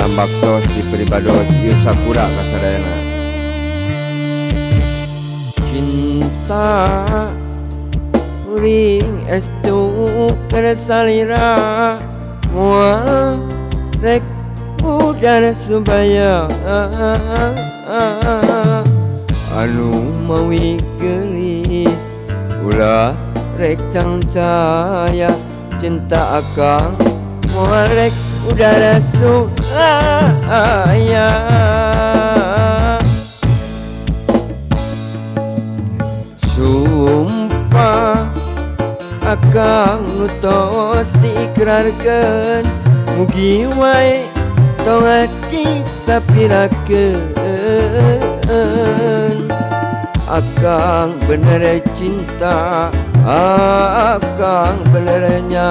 salam baktos di peribados ieu sakura kasadayana. Cinta uring estu kada salira moal rek udara subaya anu mawi gelis ulah rek cangcaya cinta akang moal rek udara subaya sumpah akang nutos diikrarkeun mugi wae tong ati sapirakeun akang bener cinta akang benernya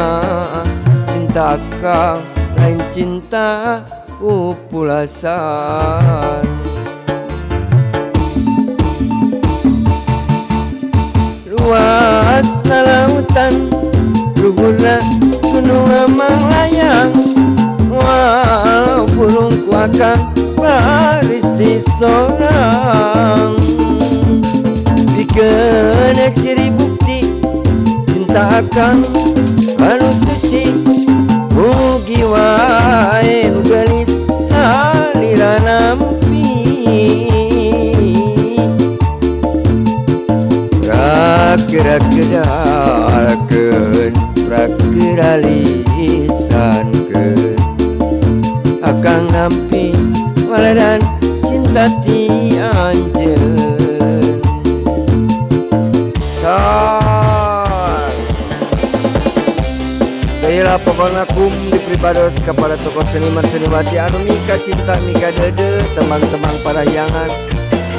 cinta akang lain cinta populasan. Luas lautan luhurna gunung amang layang walau burung kuakang baris di sorang bikeun ciri bukti cinta akang anu suci mugi wae nu gelis salira nampi rakeun rakeralisankeun akang nampi waladan cinta ti anjeun sar daerah pemanakum di pribados kepada tokoh seniman seniwati anu mika cinta mika dede teman-teman parahyangan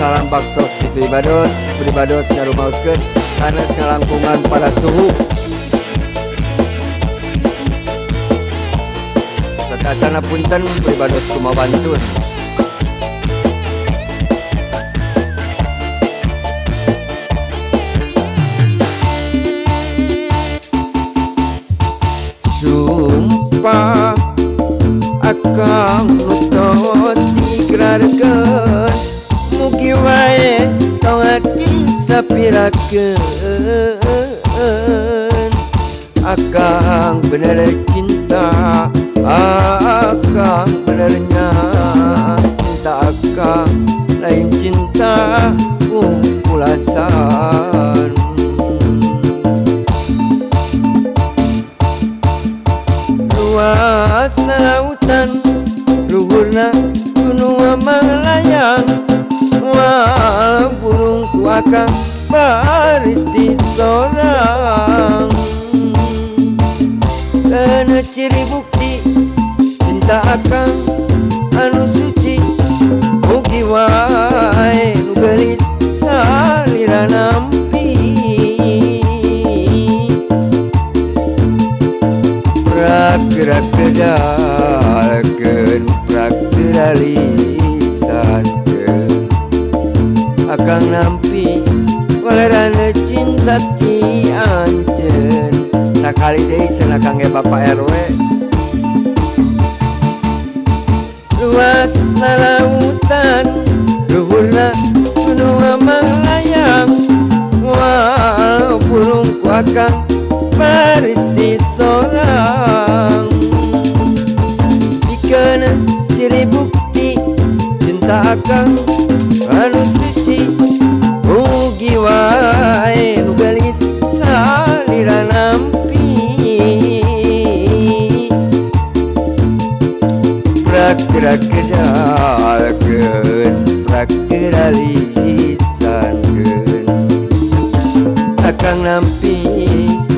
salam baktos di pribados nyarumauskeun karena selangkungan para suhu Kacana punten pribados kumabantun. Sumpah akang nutos diikrarkeun mugi wae tong ati sapirakeun akang bener cinta akang benernya cinta akang lain cinta populasan. Luas lautan luhurna gunung amang layang walau burung kuakang baris di sorang karena ciri bukti cinta akang anu suci mugi wae nu gelis salira nampi rakeun rakeralisankeun akang nampi waladan cinta ti anjeun sakali deui cenah kangge Bapak RW. Luas lautan luhurna gunung amang layang walau burung kuakang baris di sorang bikeun ciri bukti cinta akang anu suci mugi wae nu gelis salira nampi rakeralisankeun akang nampi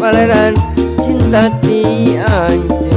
waladan cinta ti anjeun.